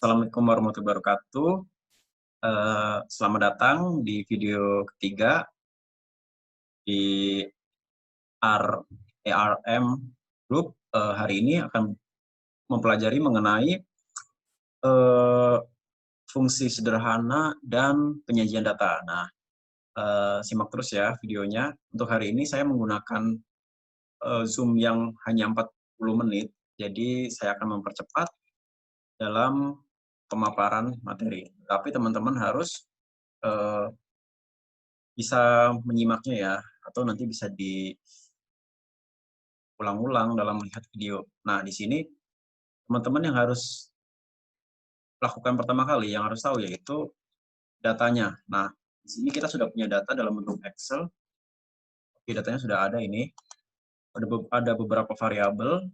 Assalamualaikum warahmatullahi wabarakatuh. Selamat datang di video ketiga di ARM Group. Hari ini akan mempelajari mengenai fungsi sederhana dan penyajian data. Nah, simak terus ya videonya. Untuk hari ini saya menggunakan Zoom yang hanya 40 menit, jadi saya akan mempercepat dalam pemaparan materi. Tapi teman-teman harus bisa menyimaknya ya, atau nanti bisa diulang-ulang dalam melihat video. Nah, di sini teman-teman yang harus lakukan pertama kali, yang harus tahu yaitu datanya. Nah, di sini kita sudah punya data dalam bentuk Excel. Oke, datanya sudah ada ini. Ada beberapa variabel.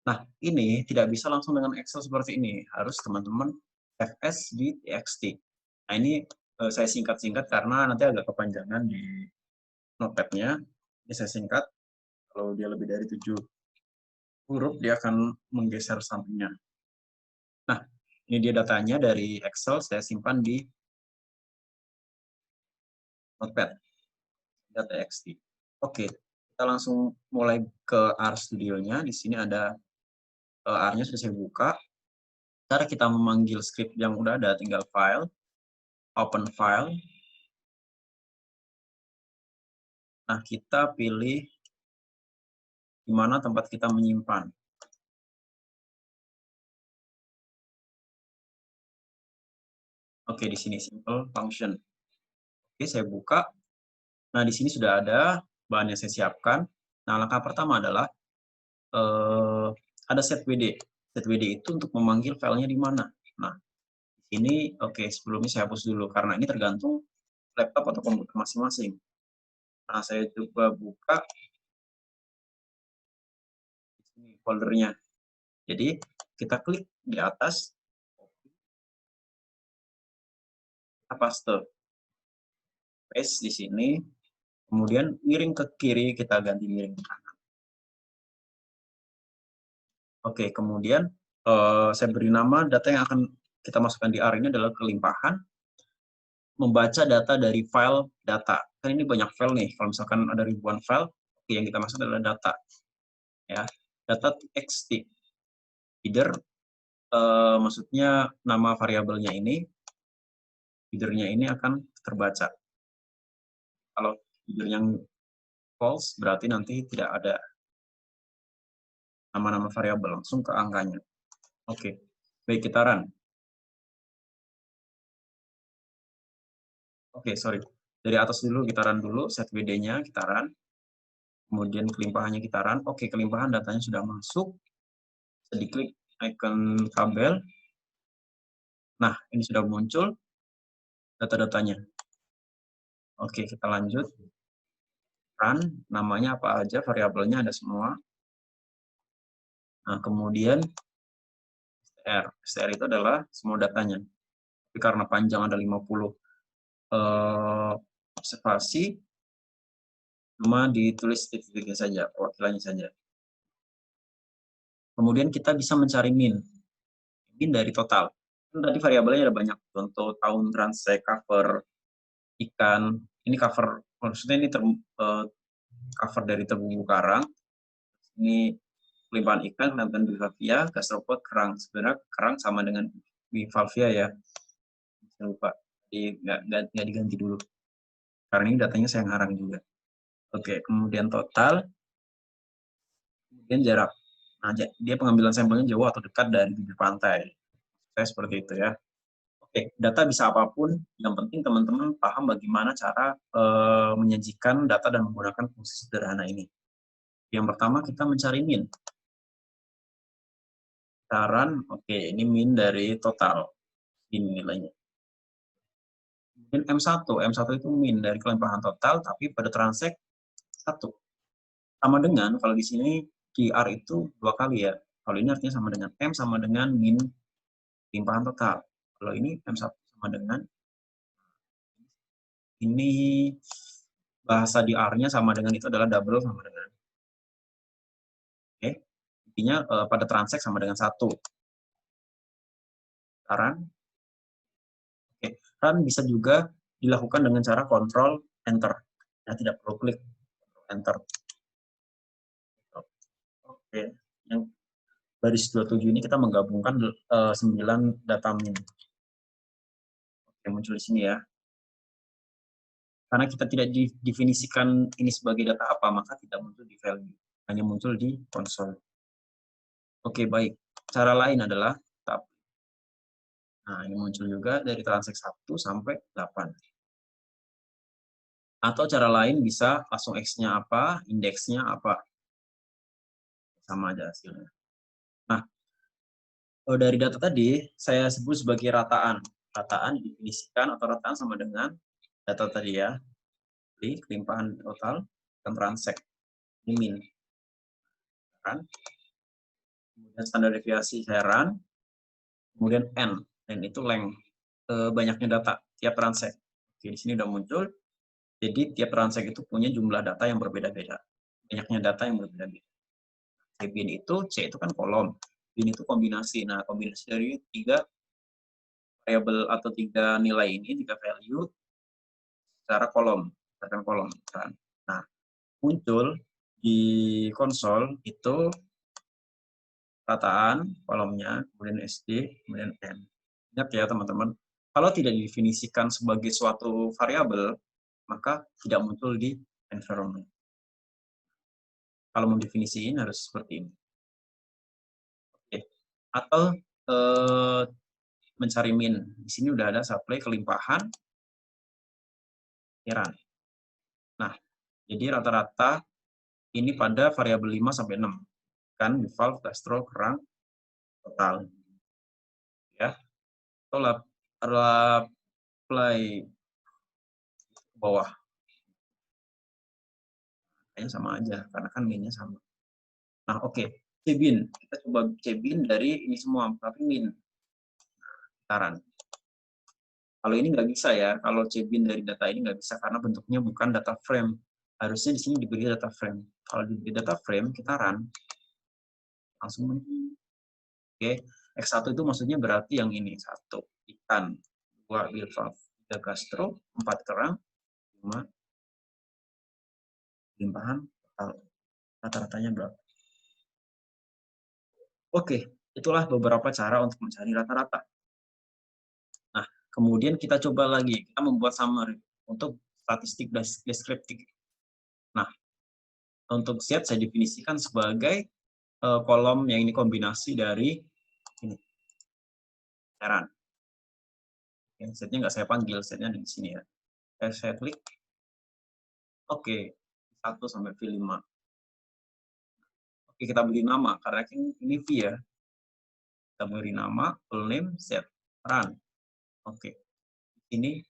Nah, ini tidak bisa langsung dengan Excel seperti ini. Harus teman-teman fs di txt. Nah, ini saya singkat-singkat karena nanti agak kepanjangan di notepad-nya. Ini saya singkat. Kalau dia lebih dari 7 huruf, dia akan menggeser sampingnya. Nah, ini dia datanya dari Excel, saya simpan di Notepad, .txt. Oke, kita langsung mulai ke R Studio-nya. Di sini ada R-nya sudah saya buka. Cara kita memanggil script yang udah ada, tinggal File, Open File. Nah, kita pilih di mana tempat kita menyimpan. Oke, di sini Simple Function. Oke, saya buka. Nah, di sini sudah ada bahan yang saya siapkan. Nah, langkah pertama adalah ada set WD. Set WD itu untuk memanggil filenya di mana. Nah, ini oke, sebelumnya saya hapus dulu karena ini tergantung laptop atau komputer masing-masing. Nah, saya coba buka ini foldernya. Jadi, kita klik di atas, kita paste di sini, kemudian miring ke kiri, kita ganti miring ke kanan. Oke, kemudian saya beri nama data yang akan kita masukkan di R ini adalah kelimpahan, membaca data dari file data. Kan ini banyak file nih, kalau misalkan ada ribuan file, yang kita masuk adalah data. Ya, data txt. Header, maksudnya nama variabelnya ini, header-nya ini akan terbaca. Kalau header yang false, berarti nanti tidak ada nama-nama variabel, langsung ke angkanya. Oke, baik, kita run. Oke, sorry. Dari atas dulu, kita run dulu, set WD-nya, kita run. Kemudian kelimpahannya kita run. Oke, kelimpahan datanya sudah masuk. Bisa diklik icon tabel. Nah, ini sudah muncul data-datanya. Oke, kita lanjut. Run, namanya apa aja, variabelnya ada semua. Nah, kemudian str itu adalah semua datanya. Tapi karena panjang ada 50 observasi, cuma ditulis titik-titiknya saja, perwakilannya saja. Kemudian kita bisa mencari min dari total. Tadi variabelnya ada banyak, contoh tahun transaksi, cover ikan, ini cover, maksudnya ini cover dari terumbu karang, ini pelimpahan ikan, dan bivalvia, gastropod, kerang. Sebenarnya kerang sama dengan bivalvia ya, saya lupa, nggak diganti dulu, karena ini datanya saya ngarang juga. Oke, kemudian total, kemudian jarak. Nah, dia pengambilan sampelnya jauh atau dekat dari bibir pantai. Saya seperti itu ya. Oke, data bisa apapun, yang penting teman-teman paham bagaimana cara menyajikan data dan menggunakan fungsi sederhana ini. Yang pertama, kita mencari min. Saran, oke, ini min dari total. Ini nilainya. Kemudian M1 itu min dari kelimpahan total, tapi pada transaksi 1. Sama dengan, kalau di sini QR itu 2 kali ya. Kalau ini artinya sama dengan M sama dengan min limpahan total. Kalau ini M1 sama dengan, ini bahasa di R-nya sama dengan itu adalah double sama dengan. Oke, intinya pada transaksi sama dengan 1. run. Oke, run bisa juga dilakukan dengan cara kontrol enter. Ya, tidak perlu klik enter. Oke, yang baris 27 ini kita menggabungkan 9 data min. Oke, muncul di sini ya. Karena kita tidak didefinisikan ini sebagai data apa, maka tidak muncul di value. Hanya muncul di konsol. Oke, baik. Cara lain adalah tab. Nah, ini muncul juga dari transaksi 1 sampai 8. Atau cara lain bisa langsung X-nya apa, indeksnya apa. Sama aja hasilnya. Nah, dari data tadi, saya sebut sebagai rataan. Rataan didefinisikan atau rataan sama dengan data tadi ya. Jadi, kelimpahan total dan transaksi. Ini min. Kan? Kemudian standar deviasi saya run. Kemudian N. N itu length. Banyaknya data tiap transaksi. Oke, di sini udah muncul. Jadi tiap transaksi itu punya jumlah data yang berbeda-beda. Banyaknya data yang berbeda-beda. Bin itu, C itu kan kolom. Bin itu kombinasi. Nah, kombinasi dari 3 variabel atau 3 nilai ini, 3 value secara kolom. Berdasarkan kolom. Nah, muncul di konsol itu rataan kolomnya, kemudian SD, kemudian N. Ingat ya teman-teman, kalau tidak didefinisikan sebagai suatu variabel, maka tidak muncul di environment. Kalau mau definisiin harus seperti ini. Oke. Atau mencari min. Di sini udah ada supply kelimpahan, run. Nah, jadi rata-rata ini pada variabel 5 sampai 6. Kan default, dastro, kerang, total. Ya. Atau apply bawah. Kayaknya sama aja, karena kan min-nya sama. Nah, oke. Cbin. Kita coba cbin dari ini semua, tapi min. Saran. Kalau ini nggak bisa ya, kalau cbin dari data ini nggak bisa, karena bentuknya bukan data frame. Harusnya di sini diberi data frame. Kalau diberi data frame, kita run. Langsung oke. X1 itu maksudnya berarti yang ini. 1, ikan. 2, bilvalve. 3, gastro. 4, kerang. 5, limpahan. Rata-ratanya berapa? Oke, itulah beberapa cara untuk mencari rata-rata. Nah, kemudian kita coba lagi, kita membuat summary untuk statistik deskriptif. Nah, untuk set saya definisikan sebagai kolom yang ini kombinasi dari ini, heran. Setnya nggak saya panggil, setnya di sini ya. Saya klik, oke, 1 sampai V5. Oke, kita beri nama, karena ini V ya. Kita beri nama, full name, set, run. Oke, ini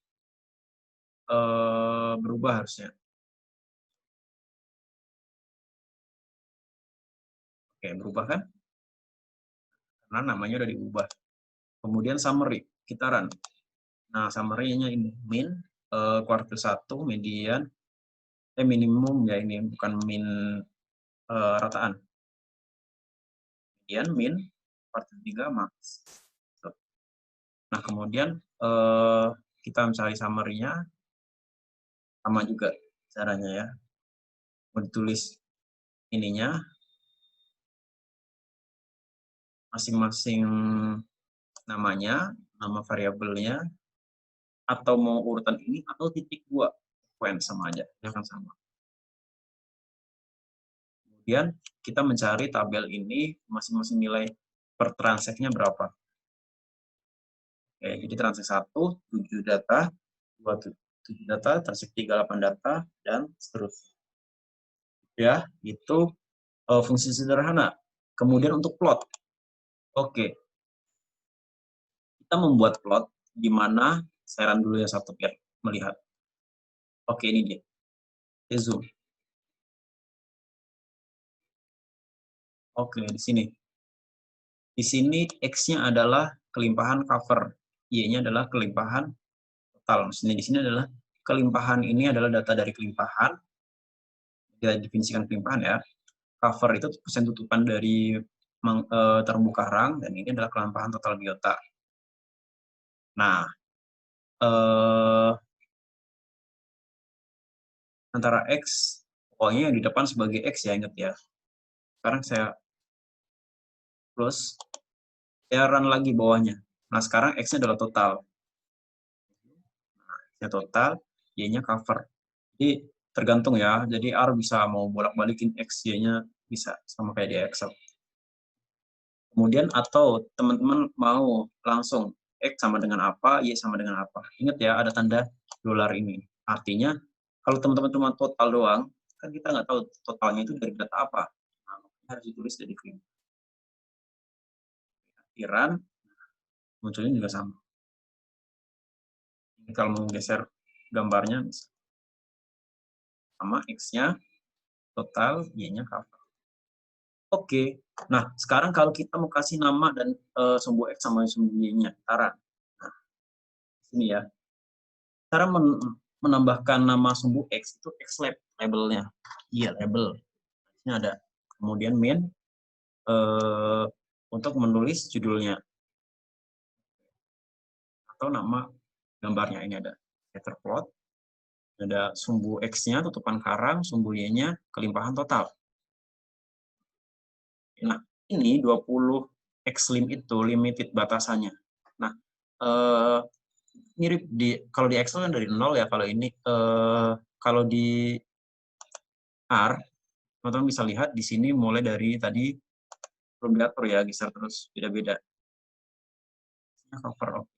berubah harusnya. Oke, berubah kan? Karena namanya udah diubah. Kemudian summary, kita run. Nah, summary-nya ini, min, kuartil 1, median, minimum ya ini, bukan min rataan. Median, min, kuartil 3, max. Nah, kemudian kita mencari summary-nya, sama juga caranya ya. Mau ditulis ininya, masing-masing namanya, nama variabelnya, atau mau urutan ini, atau titik 2. Sequence sama aja, ya kan sama. Kemudian kita mencari tabel ini, masing-masing nilai per transaksinya berapa. Oke, jadi transaksi 1, 7 data, 2, 7 data, transaksi 3, 8 data, dan seterusnya. Ya, itu fungsi sederhana. Kemudian untuk plot. Oke, kita membuat plot di mana saya run dulu ya satu biar melihat. Oke, ini dia. Saya zoom. Oke, di sini. Di sini X-nya adalah kelimpahan cover. Y-nya adalah kelimpahan total. Maksudnya di sini adalah kelimpahan ini adalah data dari kelimpahan. Kita definisikan kelimpahan ya. Cover itu persen tutupan dari terumbu karang, dan ini adalah kelimpahan total biota. Nah, antara X, pokoknya yang di depan sebagai X ya, ingat ya. Sekarang saya close, saya run lagi bawahnya. Nah, sekarang X-nya adalah total. X-nya total, Y-nya cover. Jadi tergantung ya, jadi R bisa mau bolak-balikin X, Y-nya bisa, sama kayak di Excel. Kemudian atau teman-teman mau langsung X sama dengan apa, Y sama dengan apa. Ingat ya, ada tanda dolar ini. Artinya, kalau teman-teman cuma total doang, kan kita nggak tahu totalnya itu dari data apa. Nah, harus ditulis dari akhiran, munculnya juga sama. Ini kalau mau geser gambarnya, sama X-nya, total, Y-nya cover. Oke, nah sekarang kalau kita mau kasih nama dan sumbu X sama sumbu Y-nya, Tara. Nah, sini ya. Cara menambahkan nama sumbu X itu Xlab labelnya. Iya, label. Ini ada. Kemudian main untuk menulis judulnya atau nama gambarnya. Ini ada scatter plot, ada sumbu X-nya, tutupan karang, sumbu Y-nya, kelimpahan total. Nah, ini 20 Xlim itu limited batasannya. Nah, mirip kalau di Excel kan dari 0 ya, kalau ini kalau di R teman-teman bisa lihat di sini mulai dari tadi belum diatur ya, geser terus beda-beda. Cover.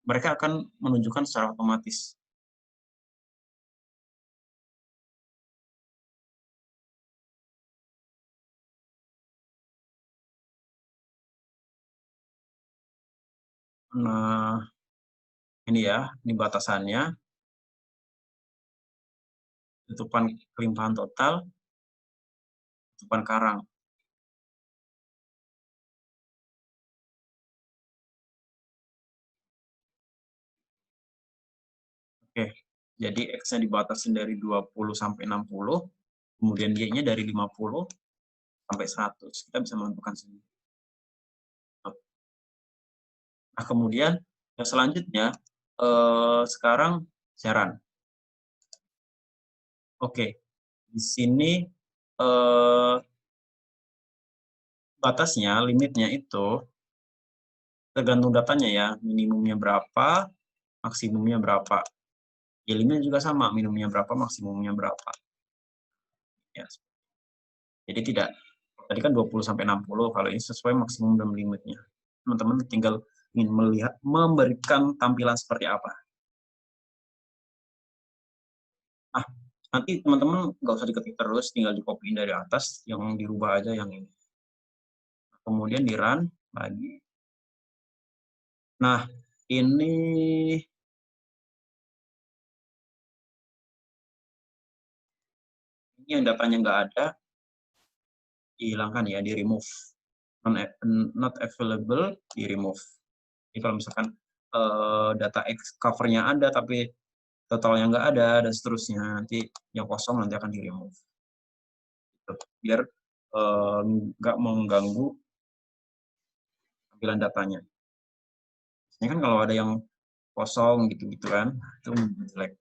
Mereka akan menunjukkan secara otomatis. Nah, ini ya, ini batasannya. Tutupan kelimpahan total, tutupan karang. Oke, jadi X-nya dibatasin dari 20 sampai 60, kemudian Y-nya dari 50 sampai 100. Kita bisa menentukan sendiri. Nah, kemudian yang selanjutnya, sekarang siaran. Oke, di sini batasnya, limitnya itu tergantung datanya ya, minimumnya berapa, maksimumnya berapa. Ya, limitnya juga sama, minimumnya berapa, maksimumnya berapa. Ya. Jadi tidak, tadi kan 20 sampai 60, kalau ini sesuai maksimum dan limitnya. Teman-teman tinggal ingin melihat, memberikan tampilan seperti apa. Nah, nanti teman-teman nggak usah diketik terus, tinggal dikopiin dari atas, yang dirubah aja yang ini. Kemudian di run lagi. Nah, ini yang datanya nggak ada, dihilangkan ya, di remove. Not available, di remove. Jadi kalau misalkan data X covernya ada, tapi totalnya nggak ada, dan seterusnya, nanti yang kosong nanti akan di remove. Biar nggak mengganggu tampilan datanya. Ini kan kalau ada yang kosong gitu-gitu kan, itu jelek.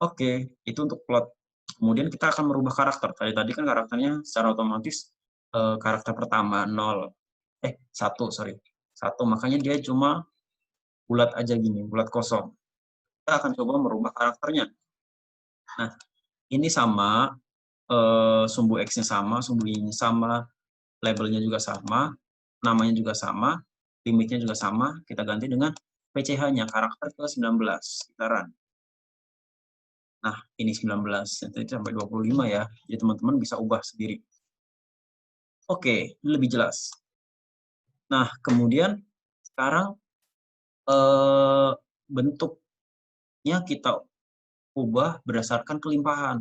Oke, itu untuk plot. Kemudian kita akan merubah karakter. Tadi kan karakternya secara otomatis karakter pertama 0. 1, sorry. 1, makanya dia cuma bulat aja gini, bulat kosong. Kita akan coba merubah karakternya. Nah, ini sama, sumbu X-nya sama, sumbu Y-nya sama, labelnya juga sama, namanya juga sama, limitnya juga sama, kita ganti dengan PCH-nya, karakter ke 19. Kita run. Nah, ini 19, nanti sampai 25 ya, jadi teman-teman bisa ubah sendiri. Oke, lebih jelas. Nah, kemudian sekarang bentuknya kita ubah berdasarkan kelimpahan.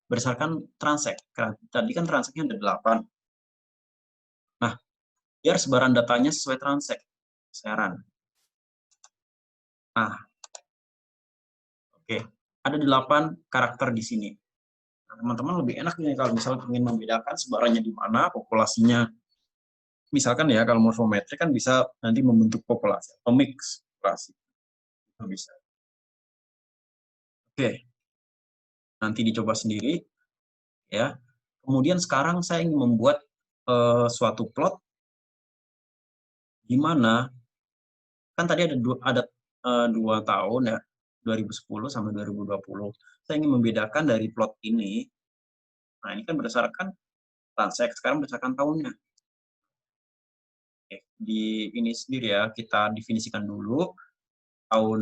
Berdasarkan transact. Tadi kan transact-nya ada 8. Nah, biar sebaran datanya sesuai transact. Saya run. Nah, oke. Ada 8 karakter di sini. Nah, teman-teman lebih enak nih kalau misalnya ingin membedakan sebarannya di mana, populasinya misalkan ya, kalau morfometrik kan bisa nanti membentuk populasi atau mix populasi. Itu bisa. Oke, nanti dicoba sendiri ya. Kemudian sekarang saya ingin membuat suatu plot di mana kan tadi ada 2 tahun ya, 2010 sampai 2020. Saya ingin membedakan dari plot ini, nah ini kan berdasarkan transek, sekarang berdasarkan tahunnya. Oke, di ini sendiri ya, kita definisikan dulu tahun,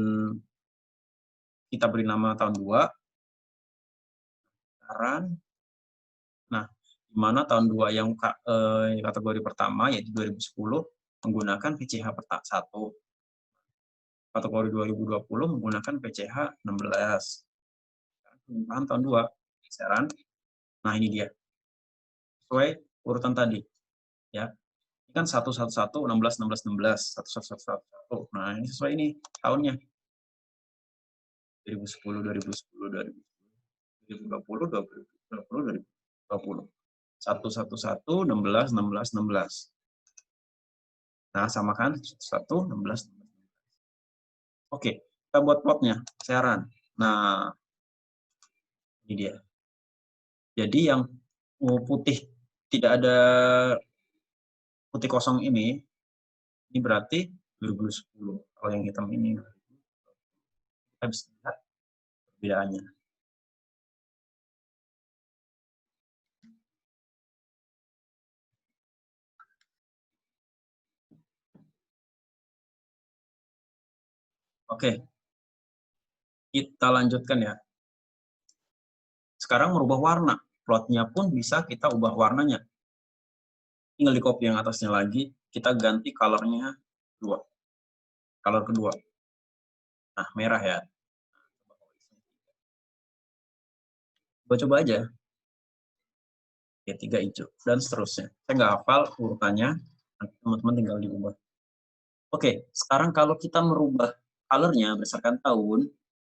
kita beri nama tahun 2, sekarang, nah di mana tahun 2 yang kategori pertama yaitu 2010 menggunakan PCH 1, kategori 2020 menggunakan PCH 16. Perubahan tahun 2, kisaran. Nah, ini dia. Sesuai urutan tadi, ya. Ini kan 111, 16, 16, 16, 1111. Nah, ini sesuai ini tahunnya. 2010, 2010, 2020, 2020, 2020. 111, 16, 16, 16. Nah, sama kan? 1, 16, 16. Oke, kita buat plotnya, siaran. Nah, ini dia. Jadi yang putih, tidak ada putih kosong ini berarti 2010. Kalau yang hitam ini, kita bisa lihat perbedaannya. Oke, kita lanjutkan ya. Sekarang merubah warna. Plotnya pun bisa kita ubah warnanya. Tinggal di copy yang atasnya lagi, kita ganti color-nya 2. Color kedua. Nah, merah ya. Coba-coba aja. Ya, 3 hijau. Dan seterusnya. Saya nggak hafal urutannya, teman-teman tinggal diubah. Oke, sekarang kalau kita merubah color-nya berdasarkan tahun,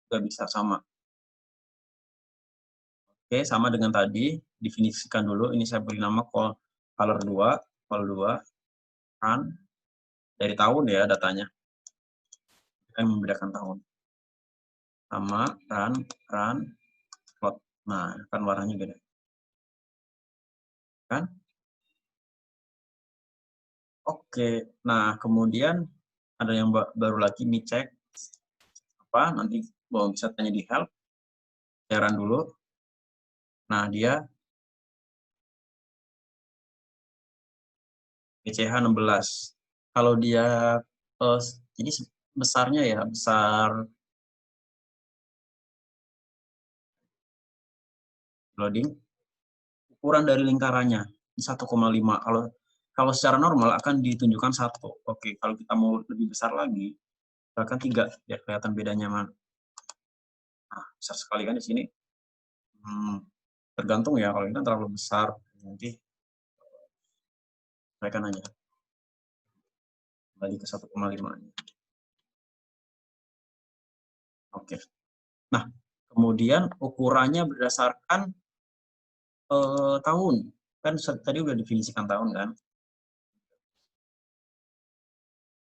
juga bisa sama. Oke, sama dengan tadi, definisikan dulu. Ini saya beri nama color 2, run, dari tahun ya datanya. Kita membedakan tahun. Sama, run, plot. Nah, kan warnanya beda. Kan? Oke, nah kemudian ada yang baru lagi, nih cek. Apa, nanti bisa tanya di help. Saya run dulu. Nah, dia PCH 16. Kalau dia jadi besarnya ya, besar loading, ukuran dari lingkarannya 1,5. Kalau secara normal akan ditunjukkan 1. Oke, kalau kita mau lebih besar lagi, bahkan 3, biar kelihatan bedanya mana. Nah, besar sekali kan di sini. Tergantung ya, kalau ini kan terlalu besar, nanti mereka nanya. Kembali ke 1,5. Oke. Nah, kemudian ukurannya berdasarkan tahun. Kan tadi udah definisikan tahun kan.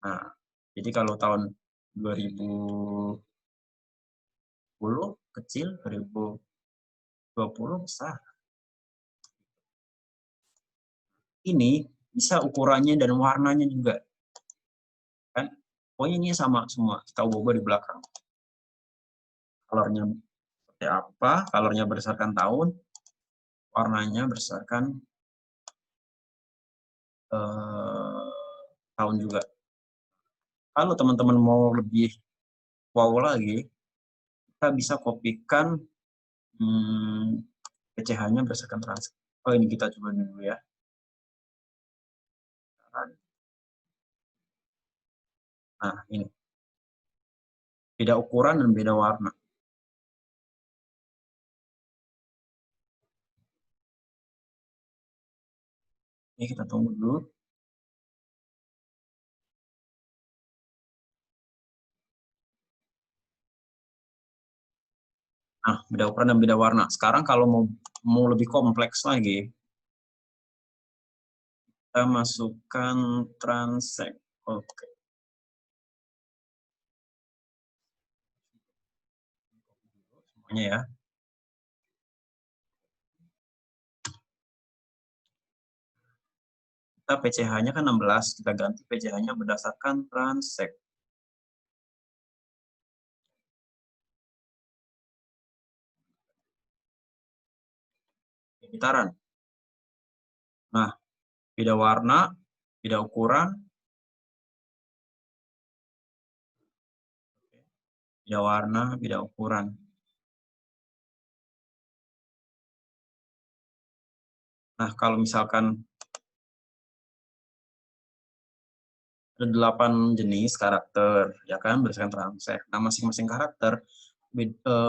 Nah, jadi kalau tahun 2010 kecil, 2020 besar. Ini bisa ukurannya dan warnanya juga. Kan? Pokoknya ini sama semua, kita ubah di belakang. Colornya seperti apa, colornya berdasarkan tahun, warnanya berdasarkan tahun juga. Kalau teman-teman mau lebih wow lagi, kita bisa kopikan PCH-nya berdasarkan transaksi. Oh, ini kita coba dulu ya. Nah, ini. Beda ukuran dan beda warna. Ini kita tunggu dulu. Nah, beda ukuran dan beda warna. Sekarang kalau mau lebih kompleks lagi, Kita masukkan transact. Oke. Semuanya ya. Kita PCH-nya kan 16, kita ganti PCH-nya berdasarkan transact. Gitaran. Nah, beda warna, beda ukuran, beda warna, beda ukuran. Nah, kalau misalkan ada 8 jenis karakter, ya kan, berdasarkan transact. Nah, masing-masing karakter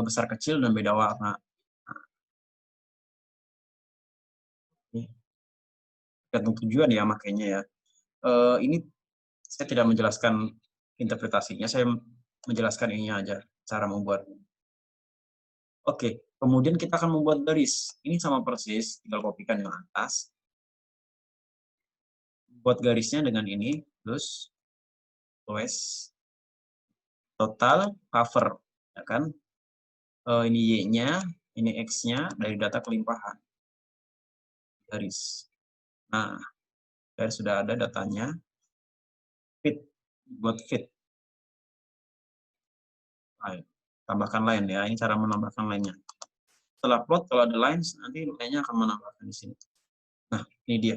besar kecil dan beda warna. Nah, ini tergantung tujuan ya makanya ya. Ini saya tidak menjelaskan interpretasinya, saya menjelaskan ini aja, cara membuat. Oke, kemudian kita akan membuat garis. Ini sama persis, tinggal kopikan yang atas. Buat garisnya dengan ini, terus tulis total cover, ya kan? Ini Y-nya, ini X-nya dari data kelimpahan. Garis. Nah, sudah ada datanya. Fit, buat fit. Nah, tambahkan line ya, ini cara menambahkan line-nya. Setelah plot, kalau ada lines, nanti line-nya akan menambahkan di sini. Nah, ini dia.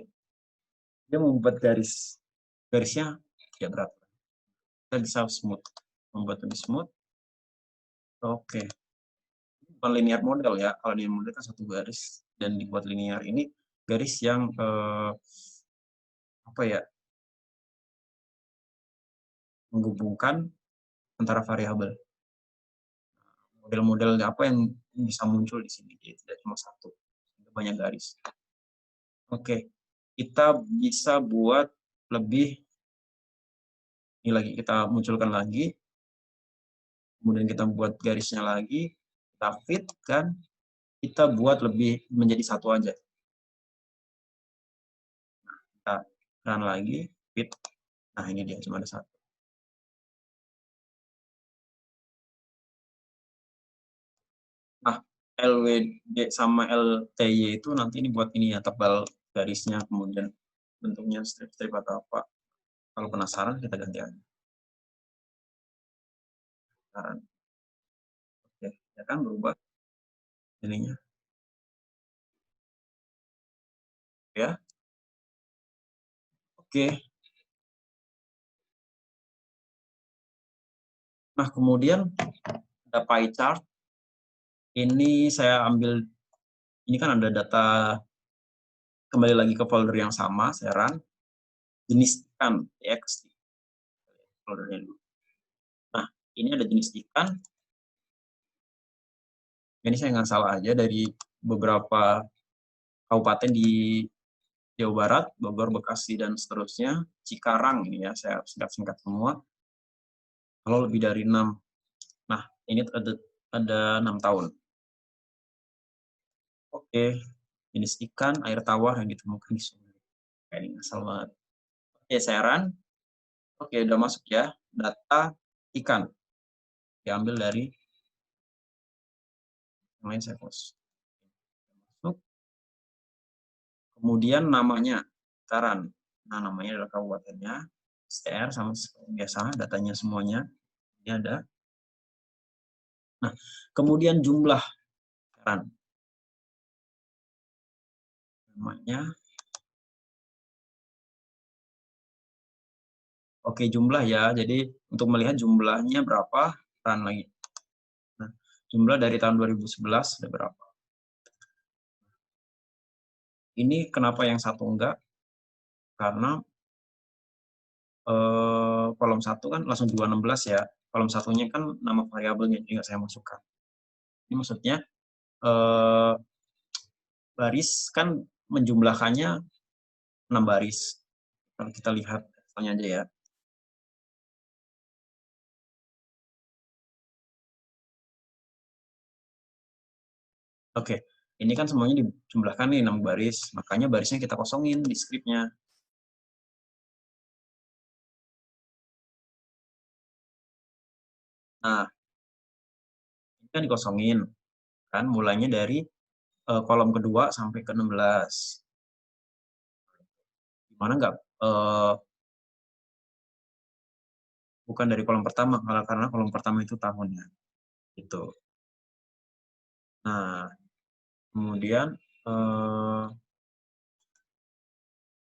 Dia membuat garis. Garisnya tidak berat. Kita bisa smooth. Membuat lebih smooth. Oke. Bukan linear model ya. Kalau linear model kan satu garis. Dan dibuat linear ini garis yang apa ya, menghubungkan antara variabel. Model-model apa yang bisa muncul di sini. Jadi tidak cuma satu. Banyak garis. Oke. Kita bisa buat lebih. Ini lagi kita munculkan lagi. Kemudian kita buat garisnya lagi. Kita fit kan. Kita buat lebih menjadi satu aja. Kita run lagi, fit. Nah, ini dia, cuma ada satu. Nah, LWD sama LTY itu nanti ini buat ini ya, tebal garisnya, kemudian bentuknya strip-strip atau apa. Kalau penasaran, kita ganti aja. Penasaran. Oke, ya kan berubah ininya. Ya, oke. Nah, kemudian ada pie chart. Ini saya ambil, ini kan ada data, kembali lagi ke folder yang sama, saya run. Jenis ikan, txt. Foldernya dulu. Nah, ini ada jenis ikan. Ini saya nggak salah aja dari beberapa kabupaten di Jawa Barat, Bogor, Bekasi, dan seterusnya. Cikarang ini ya, saya singkat-singkat semua. Kalau lebih dari 6. Nah, ini ada 6 tahun. Oke, jenis ikan, air tawar yang ditemukan di sungai. Ini asal banget. Oke, saya run. Oke, udah masuk ya. Data ikan. Diambil dari yang lain, saya close. Masuk. Kemudian namanya, Taran. Nah, namanya adalah kabupatennya. STR sama biasa, datanya semuanya. Ini ada. Nah, kemudian jumlah Taran. Namanya. Oke, jumlah ya. Jadi, untuk melihat jumlahnya berapa, Taran lagi. Nah, jumlah dari tahun 2011 ada berapa. Ini kenapa yang satu enggak? Karena kolom 1 kan langsung 216 ya. Kolom satunya kan nama variabelnya, jadi nggak saya masukkan. Ini maksudnya baris kan menjumlahkannya 6 baris. Kalau kita lihat hasilnya aja ya. Oke, ini kan semuanya dijumlahkan nih 6 baris, makanya barisnya kita kosongin di script-nya. Nah, ini kan dikosongin, kan mulainya dari kolom kedua sampai ke 16. Gimana nggak, bukan dari kolom pertama, karena kolom pertama itu tahunnya, gitu. Nah, kemudian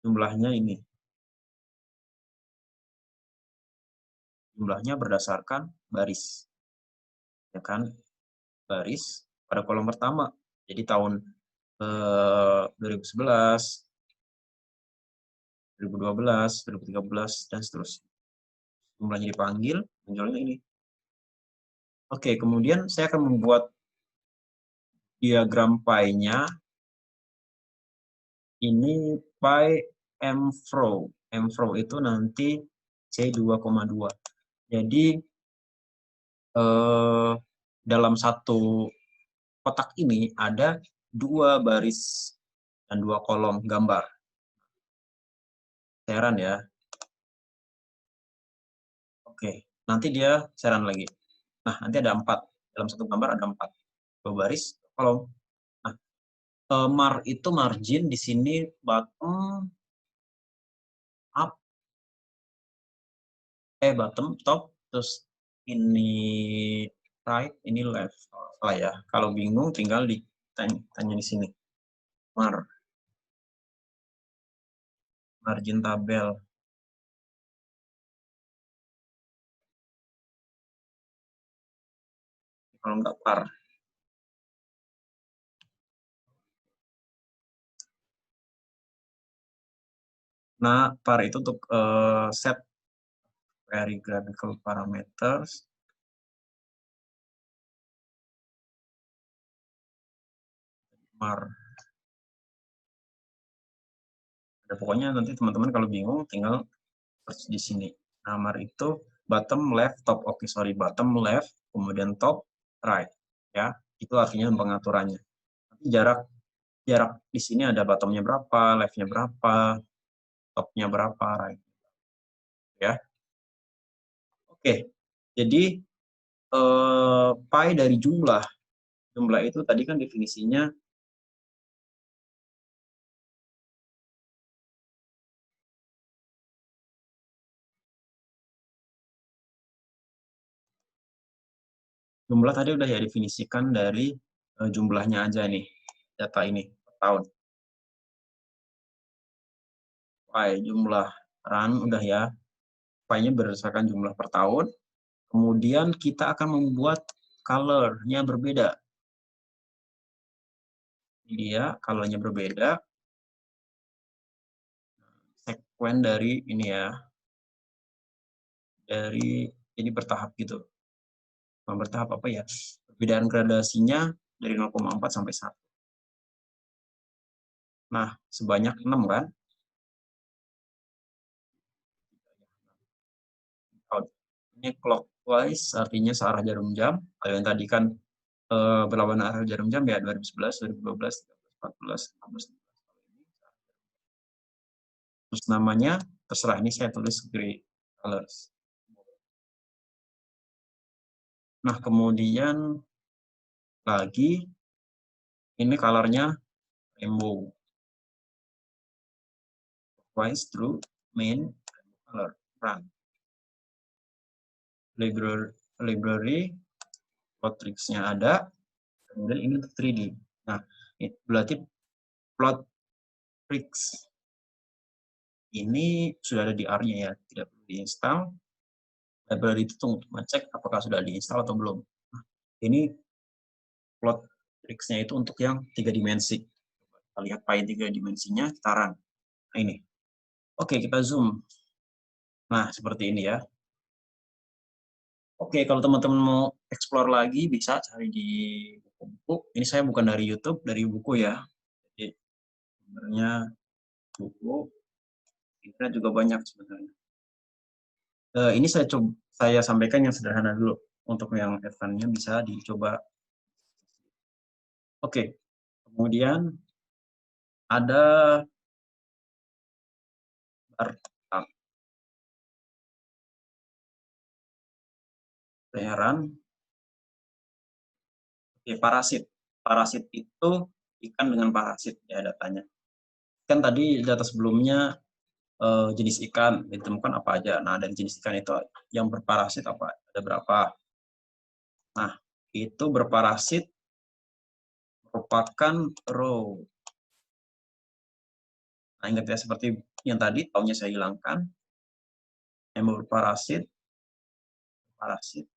jumlahnya ini, jumlahnya berdasarkan baris, ya kan? Baris pada kolom pertama. Jadi tahun 2011, 2012, 2013, dan seterusnya. Jumlahnya dipanggil, munculnya ini. Oke, kemudian saya akan membuat diagram pi-nya. Ini pi mfro. Mfro itu nanti C2,2. Jadi dalam satu kotak ini ada 2 baris dan 2 kolom gambar. Heran ya. Oke, nanti dia seran lagi. Nah, nanti ada 4. Dalam satu gambar ada 4. 2 baris, kolom. Nah, mar itu margin di sini bottom, up, bottom, top, terus ini right, ini left. Salah ya. Kalau bingung tinggal tanya di sini. Margin tabel. Kalau nggak par. Nah, par itu untuk set query graphical parameters. Mar. Ada pokoknya nanti teman-teman kalau bingung tinggal search di sini. Nah, mar itu bottom left top. Oke, sorry, bottom left, kemudian top right. Ya, itu artinya pengaturannya. Nanti jarak di sini ada bottomnya berapa, leftnya berapa, topnya berapa, right. Ya. Oke. Jadi pi dari jumlah itu tadi kan definisinya jumlah tadi udah ya definisikan dari jumlahnya aja nih, data ini per tahun. Pi jumlah run udah ya, pi-nya berdasarkan jumlah per tahun. Kemudian kita akan membuat color-nya berbeda. Ini dia, color-nya berbeda. Sekuen dari ini ya, dari ini bertahap gitu. Bertahap apa ya? Perbedaan gradasinya dari 0,4 sampai 1. Nah, sebanyak 6 kan? Ini clockwise artinya searah jarum jam. Kalau yang tadi kan berlawanan arah jarum jam ya 2011, 2012, 2014, 2015. Terus namanya terserah, ini saya tulis gray colors. Nah, kemudian lagi ini colornya rainbow. Clockwise through main color run. Library plot tricks-nya ada, kemudian ini untuk 3D. Nah, berarti plot tricks ini sudah ada di R-nya ya, tidak perlu diinstal. Library itu untuk ngecek apakah sudah diinstal atau belum. Nah, ini plot tricks-nya itu untuk yang 3 dimensi. Kita lihat pi 3 dimensinya, kita run. Nah, ini. Oke, kita zoom. Nah, seperti ini ya. Oke, kalau teman-teman mau explore lagi, bisa cari di buku-buku. Ini saya bukan dari YouTube, dari buku ya. Jadi, sebenarnya buku, internet juga banyak sebenarnya. Ini saya sampaikan yang sederhana dulu. Untuk yang advance-nya bisa dicoba. Oke, kemudian ada Heran. Oke, parasit. Parasit itu ikan dengan parasit ya datanya. Kan tadi data sebelumnya jenis ikan ditemukan apa aja. Nah, dari jenis ikan itu yang berparasit apa? Ada berapa? Nah, itu berparasit merupakan row. Nah, ingat ya seperti yang tadi tahunnya saya hilangkan. Yang berparasit, parasit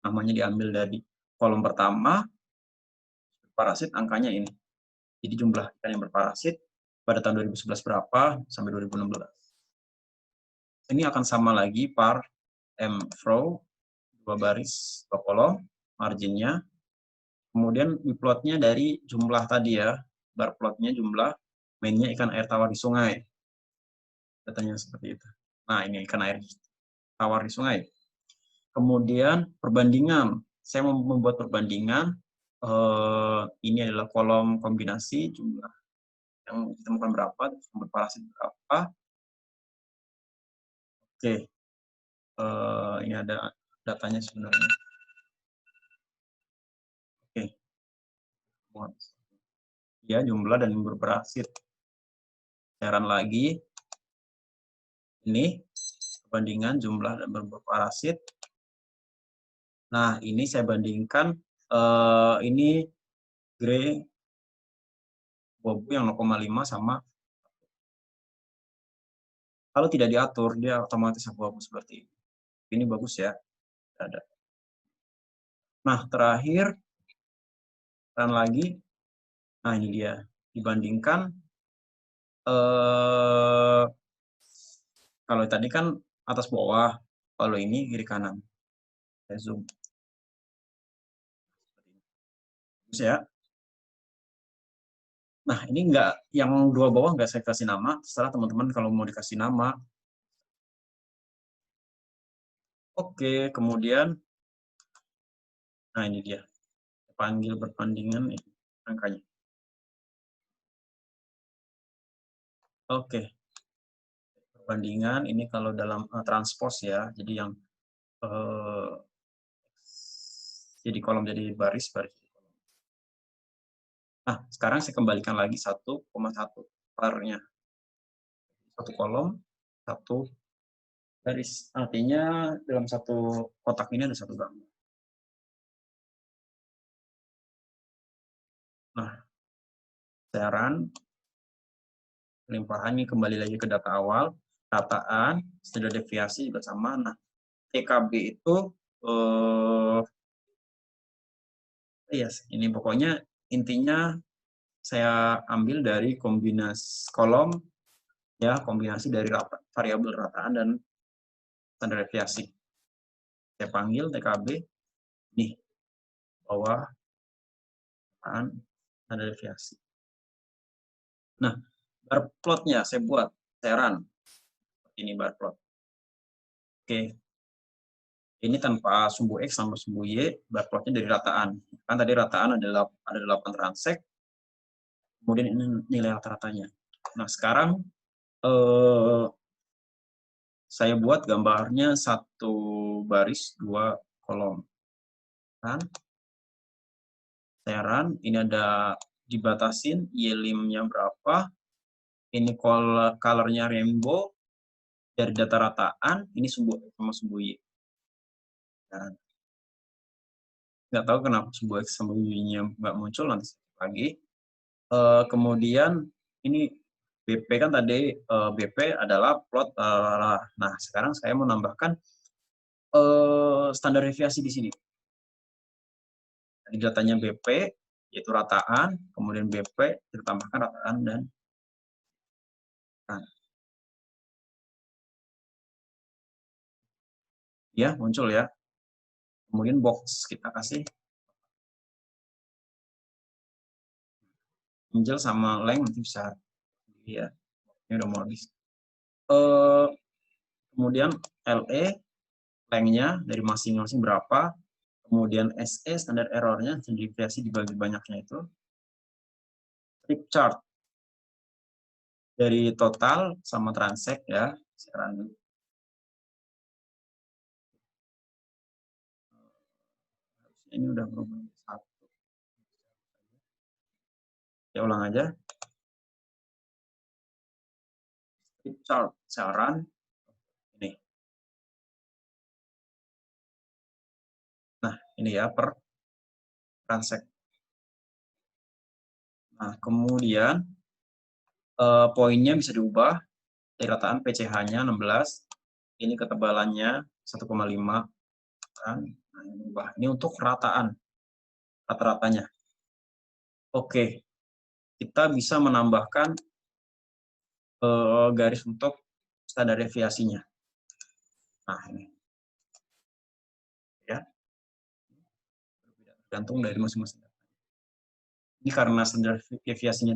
namanya diambil dari kolom pertama, parasit angkanya ini. Jadi jumlah ikan yang berparasit pada tahun 2011 berapa sampai 2016. Ini akan sama lagi par M row, 2 baris, 2 kolom, marginnya. Kemudian plotnya dari jumlah tadi ya, bar plotnya jumlah mainnya ikan air tawar di sungai. Datanya seperti itu. Nah, ini ikan air tawar di sungai. Kemudian perbandingan. Saya mau membuat perbandingan. Ini adalah kolom kombinasi jumlah yang ditemukan berapa, sumber parasit berapa. Oke, ini ada datanya sebenarnya. Oke, ya jumlah dan berparasit. Heran lagi, ini perbandingan jumlah dan berparasit. Nah, ini saya bandingkan, ini grey bobu yang 0,5 sama, kalau tidak diatur, dia otomatis abu-abu seperti ini. Ini bagus ya, ada. Nah, terakhir, dan lagi, nah ini dia, dibandingkan, kalau tadi kan atas bawah, kalau ini kiri kanan. Saya zoom. Bagus ya. Nah, ini enggak, yang dua bawah enggak saya kasih nama, terserah teman-teman kalau mau dikasih nama. Oke, kemudian, nah ini dia, panggil perbandingan ini, angkanya. Oke, perbandingan ini kalau dalam transpose ya, jadi yang jadi kolom jadi baris. Nah, sekarang saya kembalikan lagi 1,1 parnya. Satu kolom, satu baris. Artinya dalam satu kotak ini ada satu gambar. Nah, saran limpahan ini kembali lagi ke data awal, rataan, standar deviasi juga sama. Nah, TKB itu yes, ini pokoknya intinya saya ambil dari kombinasi kolom ya, kombinasi dari variabel rataan dan standar deviasi. Saya panggil TKB nih, bawah rataan standar deviasi. Nah, bar plotnya saya buat, saya run. Ini bar plot. Oke, ini tanpa sumbu X sama sumbu Y, bar plotnya dari rataan. Kan tadi rataan ada 8 transek, kemudian ini nilai rata-ratanya. Nah, sekarang saya buat gambarnya satu baris, 2 kolom. Kan? Saya run, ini ada dibatasin, Y-lim-nya berapa, ini color-nya rainbow, dari data rataan, ini sumbu X sama sumbu Y. Nah, nggak tahu kenapa sumbu X sama Y-nya nggak muncul, nanti lagi. Kemudian ini BP kan tadi BP adalah plot. Nah, sekarang saya mau nambahkan standar deviasi di sini. Di datanya BP, yaitu rataan, kemudian BP, kita tambahkan rataan dan nah. Ya, muncul ya. Kemudian box kita kasih angel sama length nanti bisa ya. Ini udah mau habis. Kemudian LE length-nya dari masing-masing berapa, kemudian SE standar error-nya, deviasi dibagi banyaknya itu. Strip chart dari total sama transek ya. Sekarang Ini udah berubah satu. Ya ulang aja. Strip chart, saran. Ini. Nah, ini ya per transaksi. Nah, kemudian poinnya bisa diubah. Dari rataan PCH-nya 16. Ini ketebalannya 1,5. Kan? Nah, ini ubah. Ini untuk rataan. Rata-ratanya. Oke. Kita bisa menambahkan garis untuk standar deviasinya. Nah, ini. Ya. Tergantung dari masing-masing. Ini karena standar deviasinya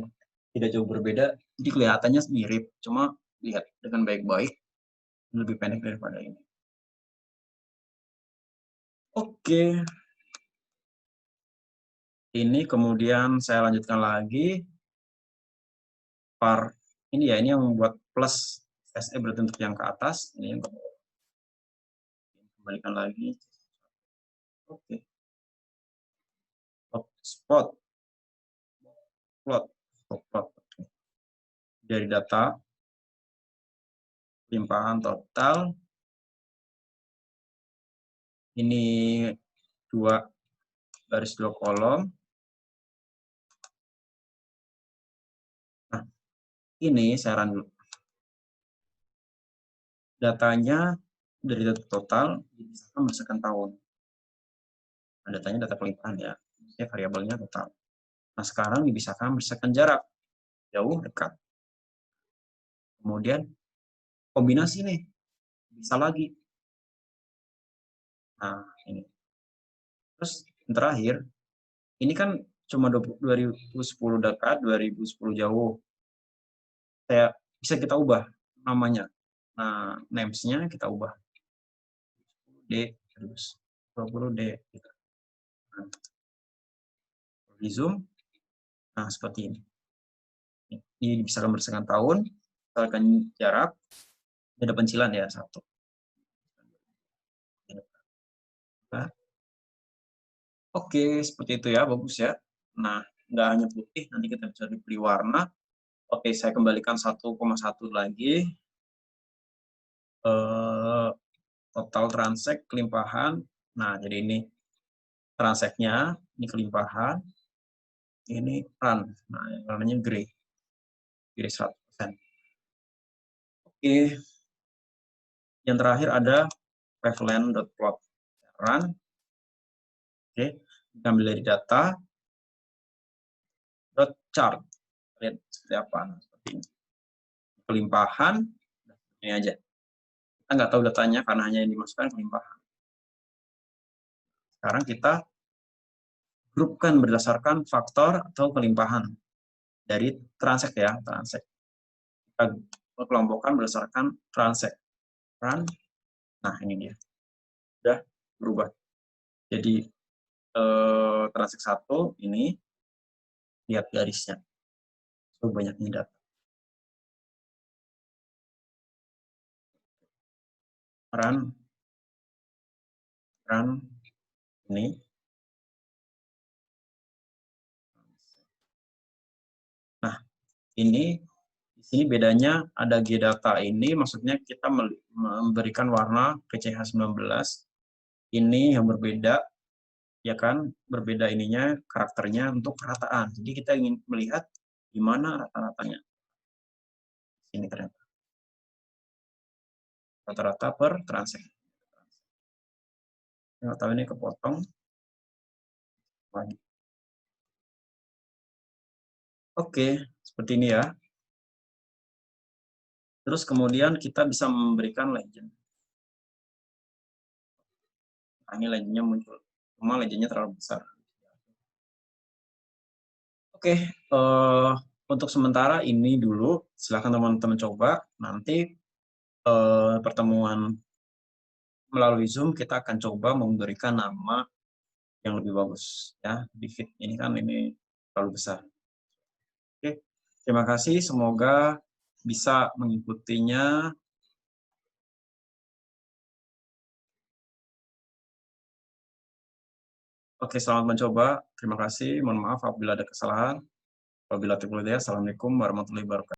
tidak jauh berbeda, jadi kelihatannya mirip. Cuma lihat dengan baik-baik, lebih pendek daripada ini. Oke. Ini kemudian saya lanjutkan lagi. Ini ya, ini yang membuat plus SE berarti untuk yang ke atas. Ini yang ke bawah. Kembalikan lagi. Oke. Spot. Plot. Dari data limpahan total. Ini dua kolom. Nah, ini saya run dulu. Datanya dari data total bisa berdasarkan tahun. Nah, datanya data pelimpahan ya. Ini variabelnya total. Nah, sekarang dipisahkan berdasarkan jarak. Jauh, dekat. Kemudian kombinasi nih. Bisa lagi. Nah, ini. Terus yang terakhir, ini kan cuma 2010 dekat, 2010 jauh. Bisa kita ubah namanya. Nah, names-nya kita ubah. D, terus 20D. Gitu. Nah, di zoom, nah seperti ini. Ini bisa berdasarkan tahun, misalkan jarak, ada pencilan ya, 1. Nah, oke, seperti itu ya, bagus ya. Nah, nggak hanya putih, nanti kita bisa diberi warna. Oke, saya kembalikan 1,1 lagi. Total transaksi, kelimpahan. Nah, jadi ini transaksinya, ini kelimpahan, ini run. Nah, yang warnanya gray. Gray 100%. Oke. Yang terakhir ada prevalent.plot. Run. Oke, kita ambil dari data. .chart. Lihat seperti apa. Nah, seperti ini. Kelimpahan, ini aja. Kita nggak tahu datanya karena hanya yang dimasukkan kelimpahan. Sekarang kita grupkan berdasarkan faktor atau kelimpahan dari transaksi ya, transaksi. Kita kelompokkan berdasarkan transaksi. Run. Nah, ini dia. Sudah berubah. Jadi transaksi 1 ini lihat garisnya. So, banyaknya data. Run ini. Nah, ini di sini bedanya ada G-data ini, maksudnya kita memberikan warna ke CH19. Ini yang berbeda, ya kan? Berbeda ininya, karakternya untuk rataan. Jadi kita ingin melihat di mana rata-ratanya. Ini ternyata. Rata-rata per transaksi. Nggak tahu ini kepotong. Oke, seperti ini ya. Terus kemudian kita bisa memberikan legend. Nah, ini legendnya muncul. Cuma legendnya terlalu besar. Oke, untuk sementara ini dulu. Silahkan teman-teman coba. Nanti pertemuan melalui Zoom kita akan coba memberikan nama yang lebih bagus. Ya, di feed ini kan ini terlalu besar. Oke, terima kasih. Semoga bisa mengikutinya. Oke, selamat mencoba. Terima kasih. Mohon maaf apabila ada kesalahan. Wabillahi taufiq wal hidayah. Assalamualaikum warahmatullahi wabarakatuh.